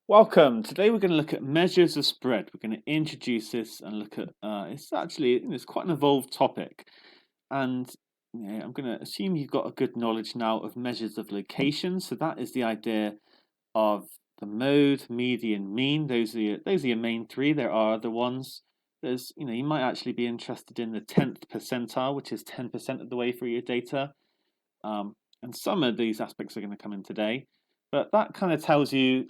Welcome. Today we're going to look at measures of spread. We're going to introduce this and look at. It's quite an evolved topic, and I'm going to assume you've got a good knowledge now of measures of location. So that is the idea of the mode, median, mean. Those are your main three. There are other ones. You might actually be interested in the 10th percentile, which is 10% of the way through your data. And some of these aspects are going to come in today, but that kind of tells you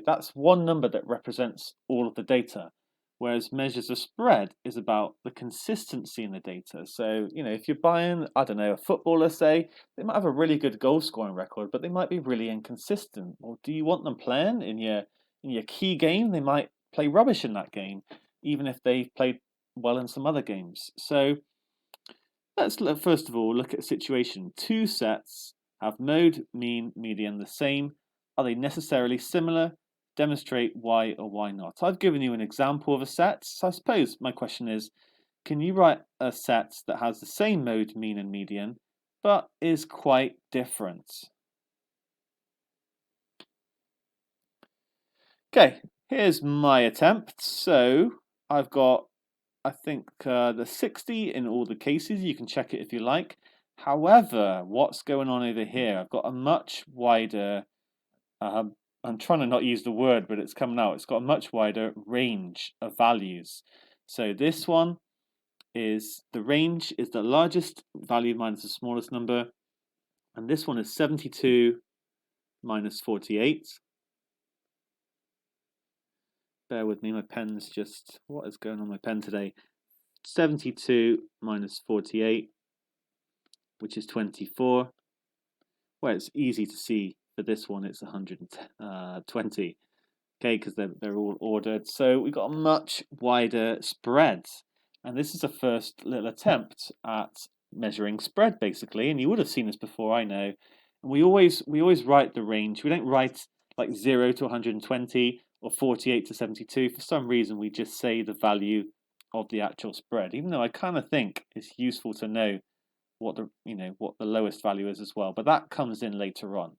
that's one number that represents all of the data, whereas measures of spread is about the consistency in the data. So if you're buying, I don't know, a footballer, say, they might have a really good goal scoring record, but they might be really inconsistent. Or do you want them playing in your key game? They might play rubbish in that game, even if they've played well in some other games. So let's first of all look at a situation. Two sets have mode, mean, median the same. Are they necessarily similar? Demonstrate why or why not. I've given you an example of a set, so I suppose my question is, can you write a set that has the same mode, mean and median, but is quite different? Okay, here's my attempt. So I've got, I think, the 60 in all the cases. You can check it if you like. However, what's going on over here? I've got a much wider, I'm trying to not use the word, but it's coming out. It's got a much wider range of values. So this one is, the range is the largest value minus the smallest number. And this one is 72 minus 48. Bear with me, my pen's just, what is going on with my pen today? 72 minus 48, which is 24. Well, it's easy to see for this one, it's 120. Okay, because they're all ordered. So we've got a much wider spread. And this is a first little attempt at measuring spread, basically. And you would have seen this before, I know. And we always write the range. We don't write like 0 to 120 or 48 to 72. For some reason, we just say the value of the actual spread, even though I kind of think it's useful to know what the lowest value is as well. But that comes in later on.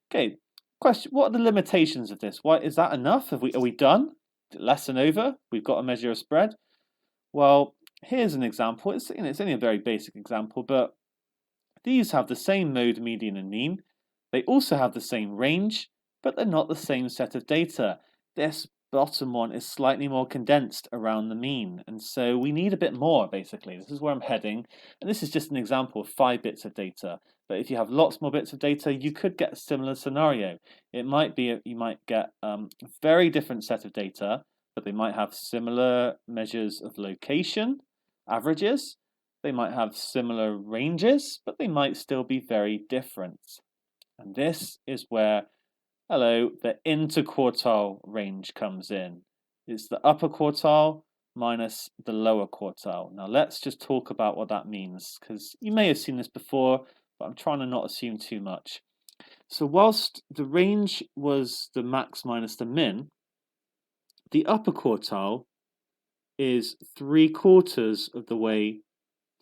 Okay, question: what are the limitations of this? Why is that enough? Are we done? Lesson over. We've got a measure of spread. Well, here's an example. It's only a very basic example, but these have the same mode, median, and mean. They also have the same range, but they're not the same set of data. This bottom one is slightly more condensed around the mean, and so we need a bit more, basically. This is where I'm heading, and this is just an example of 5 bits of data. But if you have lots more bits of data, you could get a similar scenario. It might be you might get a very different set of data, but they might have similar measures of location, averages. They might have similar ranges, but they might still be very different. And this is where, the interquartile range comes in. It's the upper quartile minus the lower quartile. Now let's just talk about what that means, because you may have seen this before, but I'm trying to not assume too much. So whilst the range was the max minus the min, the upper quartile is 3/4 of the way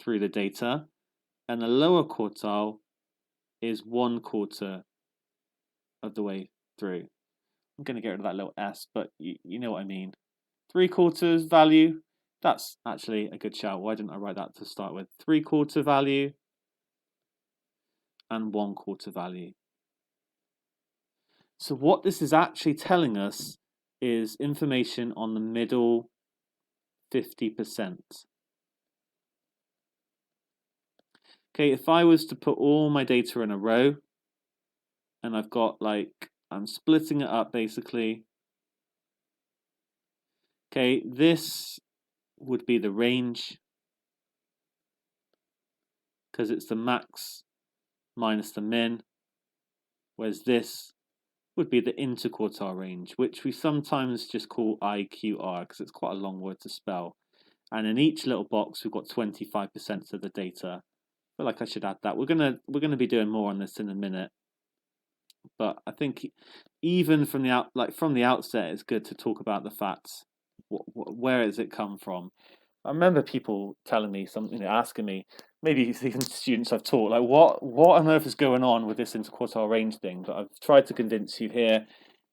through the data, and the lower quartile is 1/4 of the way through. I'm going to get rid of that little s, but you know what I mean. 3/4 value, that's actually a good shout. Why didn't I write that to start with? 3/4 value and 1/4 value. So what this is actually telling us is information on the middle 50%. Okay, if I was to put all my data in a row, and I've got I'm splitting it up basically. Okay, this would be the range, because it's the max minus the min, whereas this would be the interquartile range, which we sometimes just call IQR because it's quite a long word to spell. And in each little box, we've got 25% of the data. I feel like I should add that. We're gonna be doing more on this in a minute, but I think even from the outset, it's good to talk about the facts. Where does it come from? I remember people telling me something, asking me, maybe even students I've taught, like what on earth is going on with this interquartile range thing? But I've tried to convince you here.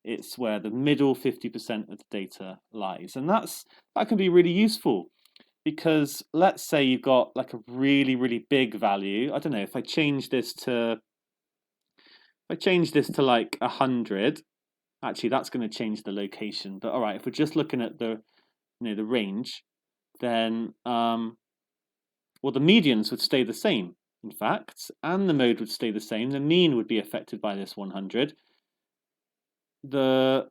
It's where the middle 50% of the data lies. And that can be really useful because let's say you've got like a really, really big value. I don't know, if I change this to like 100, actually that's going to change the location. But all right, if we're just looking at the the range, then well, the medians would stay the same, in fact, and the mode would stay the same. The mean would be affected by this 100. The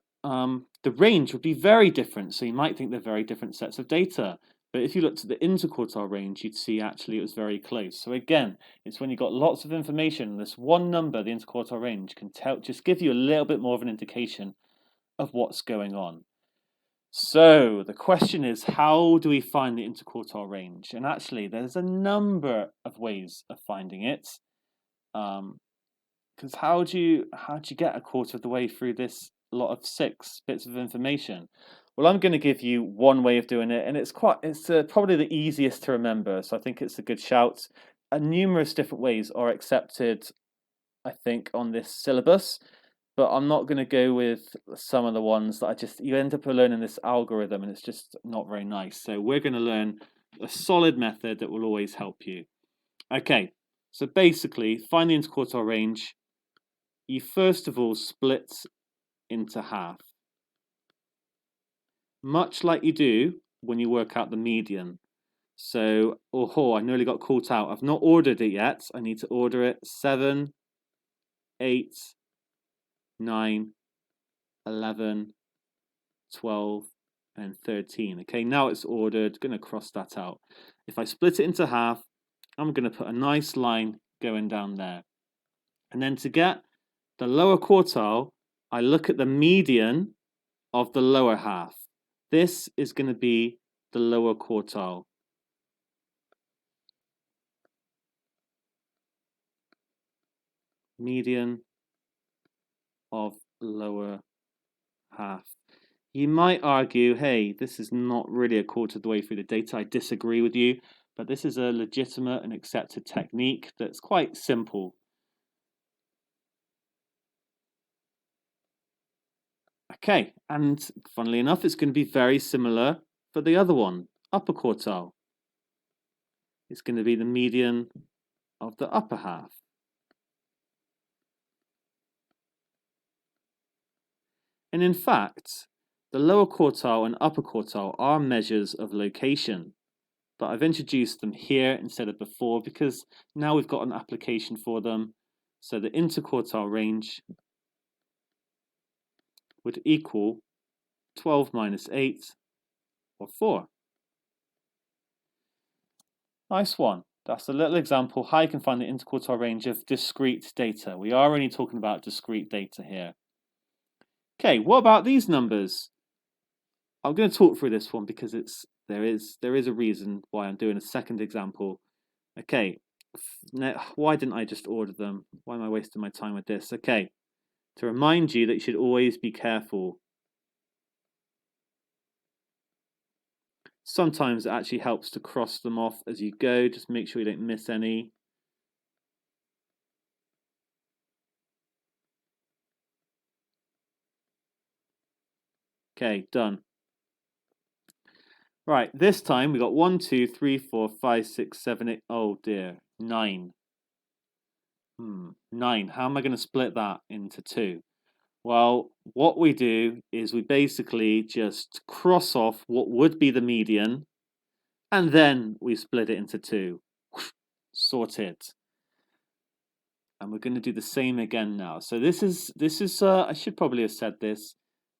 range would be very different, so you might think they're very different sets of data. But if you looked at the interquartile range, you'd see actually it was very close. So again, it's when you've got lots of information, this one number, the interquartile range, can just give you a little bit more of an indication of what's going on. So the question is, how do we find the interquartile range? And actually, there's a number of ways of finding it. Because how do you get a quarter of the way through this lot of 6 bits of information? Well, I'm going to give you one way of doing it, and it's probably the easiest to remember. So I think it's a good shout. Numerous different ways are accepted, I think, on this syllabus. But I'm not going to go with some of the ones that you end up learning this algorithm and it's just not very nice. So we're going to learn a solid method that will always help you. Okay, so basically, find the interquartile range. You first of all split into half. Much like you do when you work out the median. So, I nearly got caught out. I've not ordered it yet. I need to order it. 7, 8, 9, 11, 12, and 13. Okay, now it's ordered. Going to cross that out. If I split it into half, I'm going to put a nice line going down there. And then to get the lower quartile, I look at the median of the lower half. This is going to be the lower quartile. Median of lower half. You might argue, hey, this is not really a quarter of the way through the data. I disagree with you, but this is a legitimate and accepted technique that's quite simple. Okay, and funnily enough, it's going to be very similar for the other one, upper quartile. It's going to be the median of the upper half. And in fact, the lower quartile and upper quartile are measures of location, but I've introduced them here instead of before because now we've got an application for them. So the interquartile range would equal 12 minus 8, or 4. Nice one. That's a little example how you can find the interquartile range of discrete data. We are only talking about discrete data here. Okay, what about these numbers? I'm going to talk through this one because there is a reason why I'm doing a second example. Okay, now, why didn't I just order them? Why am I wasting my time with this? Okay, to remind you that you should always be careful. Sometimes it actually helps to cross them off as you go. Just make sure you don't miss any. Okay, done. Right, this time we got 1, 2, 3, 4, 5, 6, 7, 8. Oh dear, 9. 9. How am I going to split that into 2? Well, what we do is we basically just cross off what would be the median, and then we split it into 2. Sorted. And we're going to do the same again now. So this is I should probably have said this.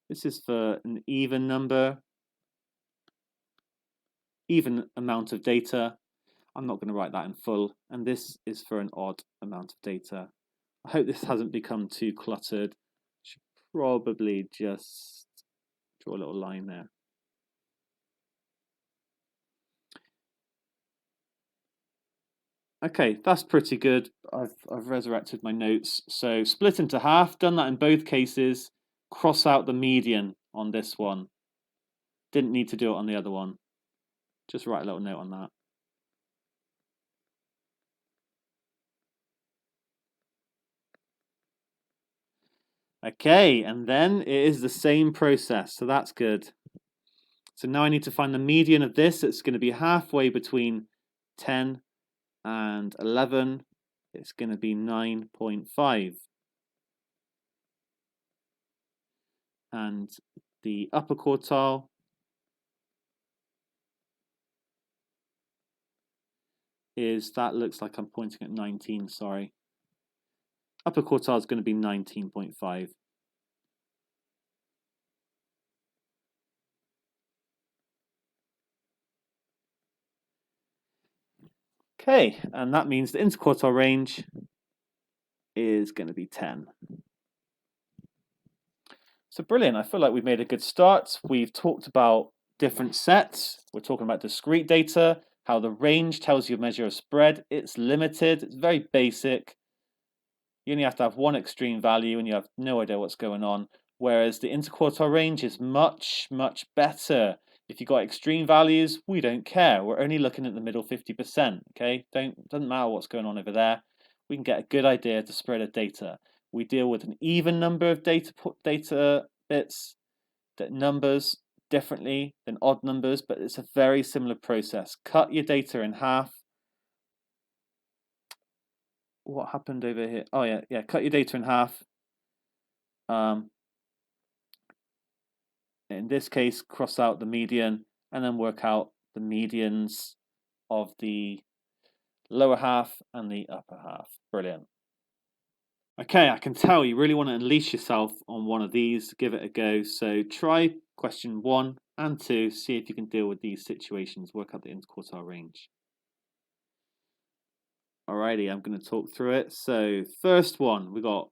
This is for an even number, even amount of data. I'm not going to write that in full. And this is for an odd amount of data. I hope this hasn't become too cluttered. Should probably just draw a little line there. Okay, that's pretty good. I've resurrected my notes. So split into half, done that in both cases. Cross out the median on this one. Didn't need to do it on the other one. Just write a little note on that. Okay, and then it is the same process, so that's good. So now I need to find the median of this. It's going to be halfway between 10 and 11. It's going to be 9.5. And the upper quartile is, that looks like I'm pointing at 19, sorry. Upper quartile is going to be 19.5. Okay, and that means the interquartile range is going to be 10. So brilliant, I feel like we've made a good start. We've talked about different sets. We're talking about discrete data, how the range tells you a measure of spread. It's limited, it's very basic. You only have to have one extreme value and you have no idea what's going on. Whereas the interquartile range is much, much better. If you've got extreme values, we don't care. We're only looking at the middle 50%, okay? Doesn't matter what's going on over there. We can get a good idea of the spread of data. We deal with an even number of data bits, that numbers differently than odd numbers, but it's a very similar process. Cut your data in half. What happened over here? Oh yeah, cut your data in half. In this case, cross out the median and then work out the medians of the lower half and the upper half. Brilliant. Okay, I can tell you really want to unleash yourself on one of these. Give it a go. So try question 1 and 2. See if you can deal with these situations. Work out the interquartile range. Alrighty, I'm going to talk through it. So first one, we got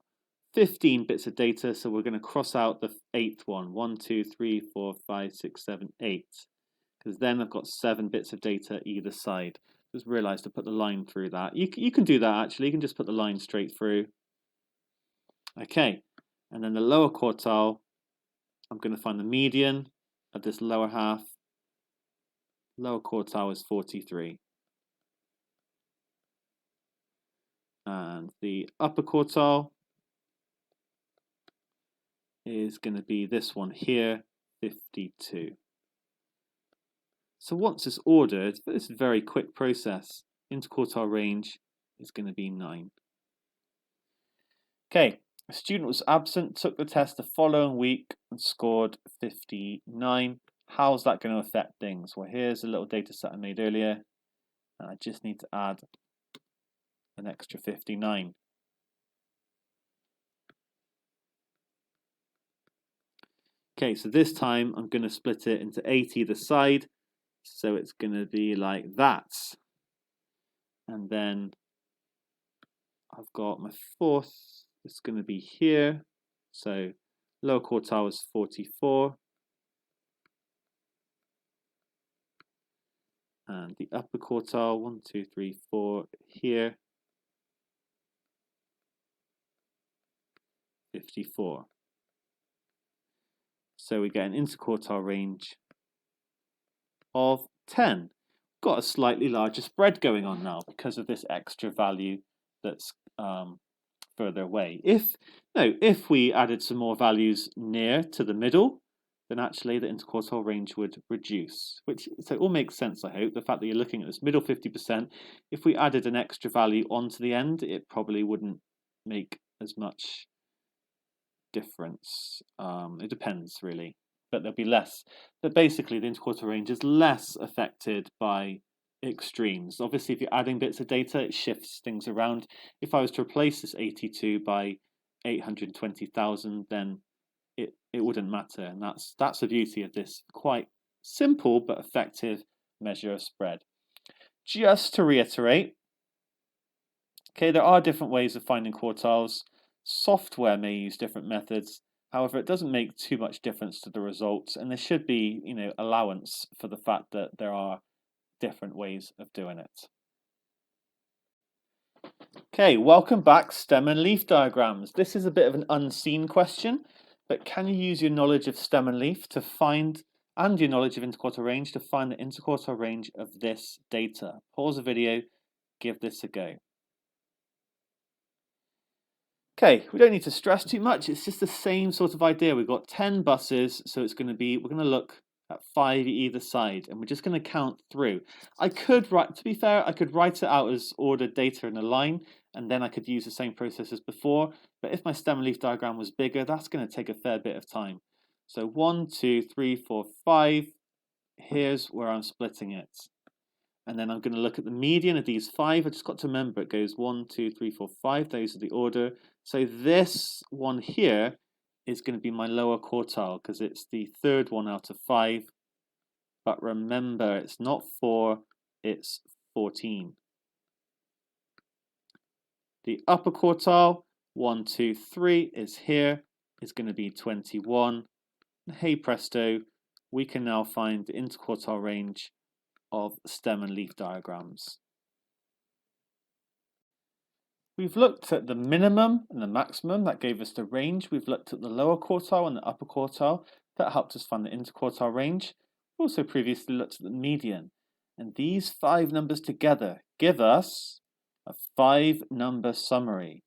15 bits of data, so we're going to cross out the 8th one. 1, 2, 3, 4, 5, 6, 7, 8. Because then I've got 7 bits of data either side. Just realised to put the line through that. You can do that actually. You can just put the line straight through. Okay, and then the lower quartile, I'm going to find the median of this lower half. Lower quartile is 43. And the upper quartile is going to be this one here, 52. So once it's ordered, this is a very quick process. Interquartile range is going to be 9. Okay, a student was absent, took the test the following week and scored 59. How's that going to affect things? Well, here's a little data set I made earlier. And I just need to add an extra 59. Okay, so this time I'm going to split it into 8 either side. So it's going to be like that. And then I've got my 4th, it's going to be here. So lower quartile is 44. And the upper quartile, 1, 2, 3, 4, here, 54. So we get an interquartile range of 10. Got a slightly larger spread going on now because of this extra value that's further away. If we added some more values near to the middle, then actually the interquartile range would reduce. So it all makes sense, I hope. The fact that you're looking at this middle 50%, if we added an extra value onto the end, it probably wouldn't make as much difference. It depends really, but there'll be less. But basically, the interquartile range is less affected by extremes. Obviously, if you're adding bits of data, it shifts things around. If I was to replace this 82 by 820,000, then it wouldn't matter, and that's the beauty of this quite simple but effective measure of spread. Just to reiterate, okay, there are different ways of finding quartiles. Software may use different methods. However, it doesn't make too much difference to the results, and there should be, allowance for the fact that there are different ways of doing it. Okay, welcome back, stem and leaf diagrams. This is a bit of an unseen question, but can you use your knowledge of stem and leaf to find, and your knowledge of interquartile range to find the interquartile range of this data? Pause the video, give this a go. Okay, we don't need to stress too much. It's just the same sort of idea. We've got 10 buses, so it's going to be, we're going to look at 5 either side, and we're just going to count through. I could write, to be fair, I could write it out as ordered data in a line, and then I could use the same process as before. But if my stem and leaf diagram was bigger, that's going to take a fair bit of time. So 1, 2, 3, 4, 5. Here's where I'm splitting it. And then I'm going to look at the median of these 5. I just got to remember it goes 1, 2, 3, 4, 5. Those are the order. So this one here is going to be my lower quartile because it's the third one out of 5. But remember, it's not 4, it's 14. The upper quartile, 1, 2, 3, is here. Is going to be 21. And hey presto, we can now find the interquartile range of stem and leaf diagrams. We've looked at the minimum and the maximum, that gave us the range. We've looked at the lower quartile and the upper quartile, that helped us find the interquartile range. We also previously looked at the median, and these 5 numbers together give us a 5-number summary.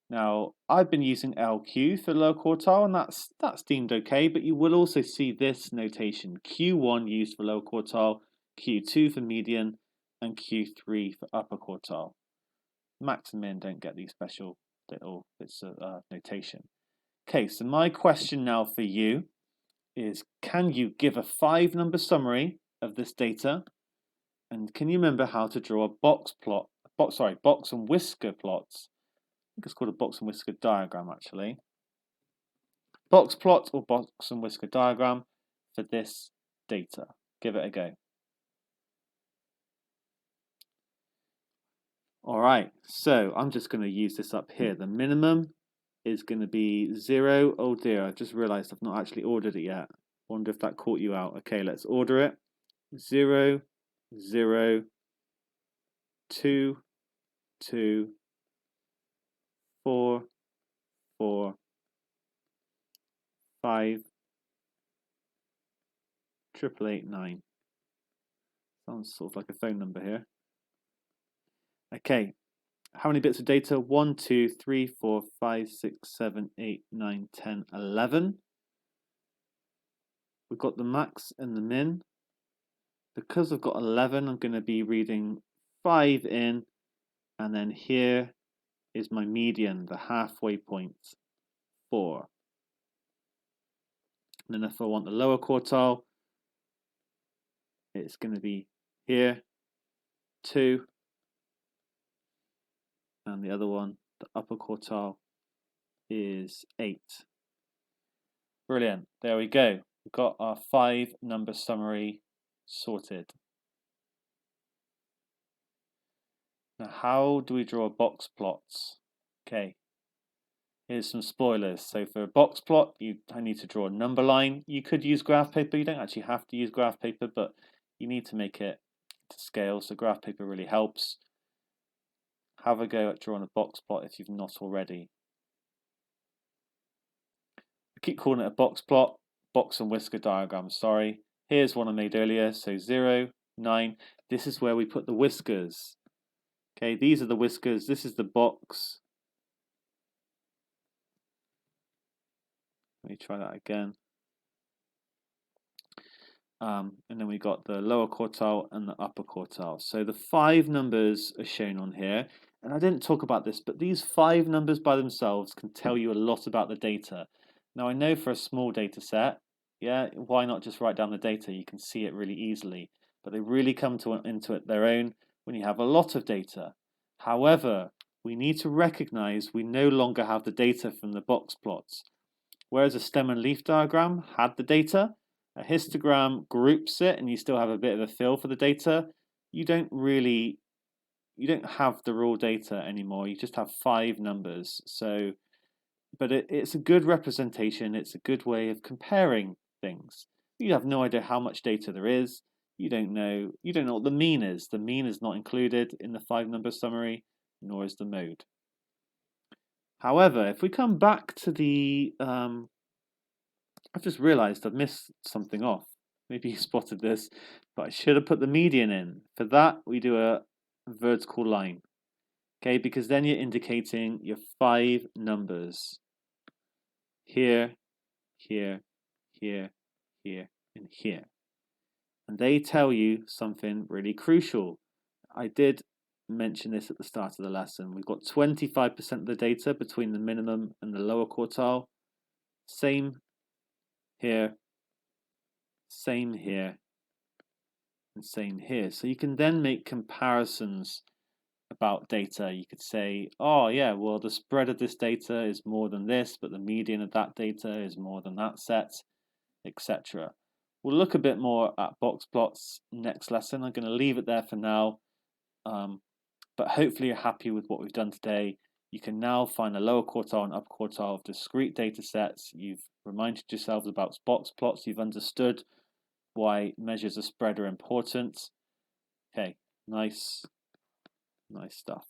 Now, I've been using LQ for lower quartile, and that's deemed okay, but you will also see this notation, Q1 used for lower quartile, Q2 for median, and Q3 for upper quartile. Max and min don't get these special little bits of notation. Okay, so my question now for you is, can you give a 5-number summary of this data? And can you remember how to draw a box and whisker plots? I think it's called a box and whisker diagram actually. Box plot or box and whisker diagram for this data. Give it a go. All right, so I'm just going to use this up here. The minimum is going to be 0. Oh dear, I just realized I've not actually ordered it yet. Wonder if that caught you out. Okay, let's order it. 0, 0, 2, 2, 4, 4, 5, 888, 9. Sounds sort of like a phone number here. Okay, how many bits of data? 1, 2, 3, 4, 5, 6, 7, 8, 9, 10, 11. We've got the max and the min. Because I've got 11, I'm going to be reading 5 in, and then here is my median, the halfway point, 4. And then if I want the lower quartile, it's going to be here, 2. And the other one, the upper quartile, is 8. Brilliant. There we go. We've got our 5-number summary sorted. Now, how do we draw box plots? Okay. Here's some spoilers. So for a box plot, I need to draw a number line. You could use graph paper. You don't actually have to use graph paper, but you need to make it to scale. So graph paper really helps. Have a go at drawing a box plot if you've not already. I keep calling it a box plot, box and whisker diagram, sorry. Here's one I made earlier, so 0, 9. This is where we put the whiskers. Okay, these are the whiskers, this is the box. Let me try that again. And then we got the lower quartile and the upper quartile. So the 5 numbers are shown on here. And I didn't talk about this, but these 5 numbers by themselves can tell you a lot about the data. Now I know for a small data set, yeah, why not just write down the data? You can see it really easily. But they really come into it their own when you have a lot of data. However, we need to recognize we no longer have the data from the box plots. Whereas a stem and leaf diagram had the data, a histogram groups it and you still have a bit of a feel for the data. You don't have the raw data anymore. You just have 5 numbers. So, but it's a good representation. It's a good way of comparing things. You have no idea how much data there is. You don't know what the mean is. The mean is not included in the 5-number summary, nor is the mode. However, if we come back to the, I've just realized I've missed something off. Maybe you spotted this, but I should have put the median in. For that, we do a vertical line. Okay, because then you're indicating your 5 numbers. Here, here, here, here, and here. And they tell you something really crucial. I did mention this at the start of the lesson. We've got 25% of the data between the minimum and the lower quartile. Same here, same here, and same here. So you can then make comparisons about data. You could say, oh yeah, well the spread of this data is more than this, but the median of that data is more than that set, etc. We'll look a bit more at box plots next lesson. I'm going to leave it there for now, but hopefully you're happy with what we've done today. You can now find the lower quartile and upper quartile of discrete data sets. You've reminded yourselves about box plots. You've understood why measures of spread are important. Okay, nice stuff.